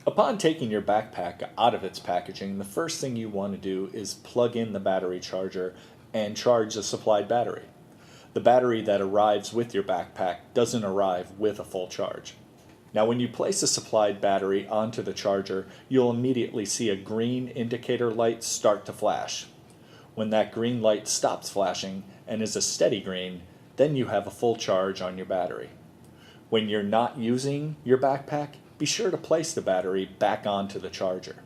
Upon taking your backpack out of its packaging, the first thing you want to do is plug in the battery charger and charge the supplied battery. The battery that arrives with your backpack doesn't arrive with a full charge. Now when you place the supplied battery onto the charger, you'll immediately see a green indicator light start to flash. When that green light stops flashing and is a steady green, then you have a full charge on your battery. When you're not using your backpack, be sure to place the battery back onto the charger.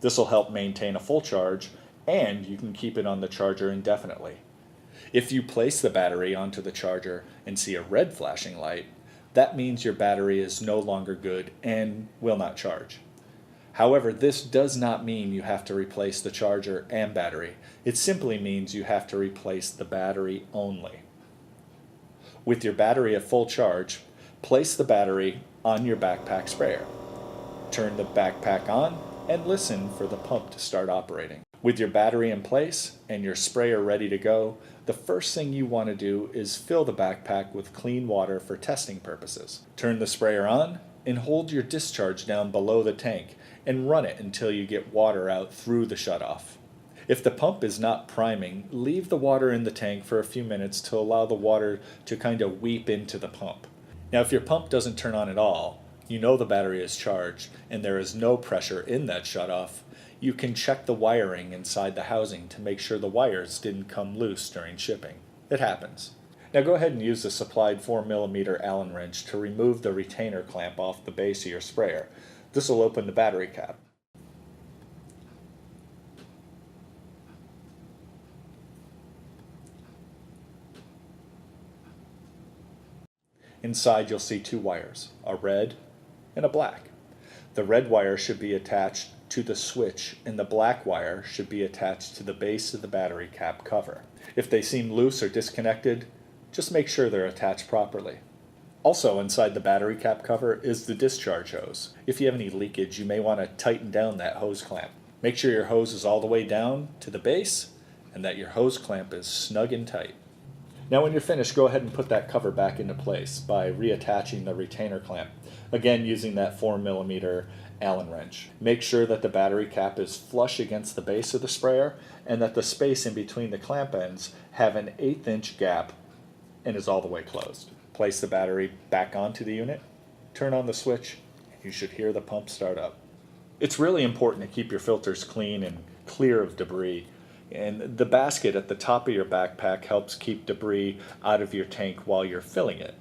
This will help maintain a full charge, and you can keep it on the charger indefinitely. If you place the battery onto the charger and see a red flashing light, that means your battery is no longer good and will not charge. However, this does not mean you have to replace the charger and battery. It simply means you have to replace the battery only. With your battery at full charge, place the battery on your backpack sprayer. Turn the backpack on and listen for the pump to start operating. With your battery in place and your sprayer ready to go, the first thing you want to do is fill the backpack with clean water for testing purposes. Turn the sprayer on and hold your discharge down below the tank and run it until you get water out through the shutoff. If the pump is not priming, leave the water in the tank for a few minutes to allow the water to kind of weep into the pump. Now if your pump doesn't turn on at all, you know the battery is charged and there is no pressure in that shutoff. You can check the wiring inside the housing to make sure the wires didn't come loose during shipping. It happens. Now go ahead and use the supplied 4mm Allen wrench to remove the retainer clamp off the base of your sprayer. This will open the battery cap. Inside you'll see two wires, a red and a black. The red wire should be attached to the switch and the black wire should be attached to the base of the battery cap cover. If they seem loose or disconnected, just make sure they're attached properly. Also inside the battery cap cover is the discharge hose. If you have any leakage, you may want to tighten down that hose clamp. Make sure your hose is all the way down to the base and that your hose clamp is snug and tight. Now when you're finished, go ahead and put that cover back into place by reattaching the retainer clamp, again using that 4mm Allen wrench. Make sure that the battery cap is flush against the base of the sprayer and that the space in between the clamp ends have an 1/8 inch gap and is all the way closed. Place the battery back onto the unit, turn on the switch, and you should hear the pump start up. It's really important to keep your filters clean and clear of debris. And the basket at the top of your backpack helps keep debris out of your tank while you're filling it.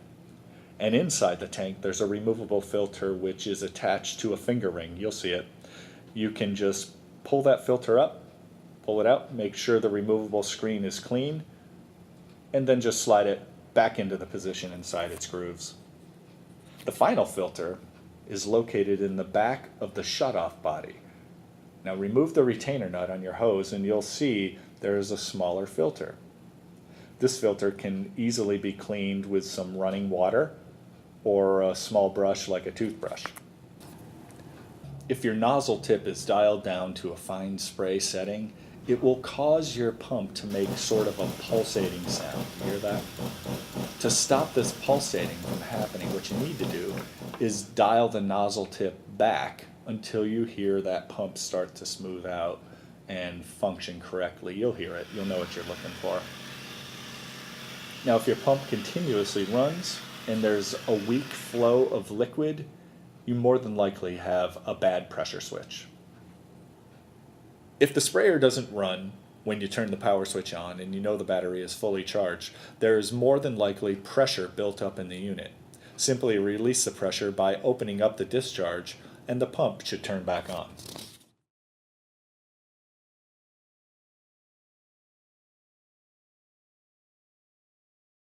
And inside the tank there's a removable filter which is attached to a finger ring. You'll see it. You can just pull that filter up, pull it out, make sure the removable screen is clean, and then just slide it back into the position inside its grooves. The final filter is located in the back of the shutoff body. Now remove the retainer nut on your hose and you'll see there is a smaller filter. This filter can easily be cleaned with some running water or a small brush like a toothbrush. If your nozzle tip is dialed down to a fine spray setting, it will cause your pump to make sort of a pulsating sound. You hear that? To stop this pulsating from happening, what you need to do is dial the nozzle tip back until you hear that pump start to smooth out and function correctly. You'll hear it. You'll know what you're looking for. Now if your pump continuously runs and there's a weak flow of liquid, you more than likely have a bad pressure switch. If the sprayer doesn't run when you turn the power switch on and you know the battery is fully charged, there is more than likely pressure built up in the unit. Simply release the pressure by opening up the discharge and the pump should turn back on.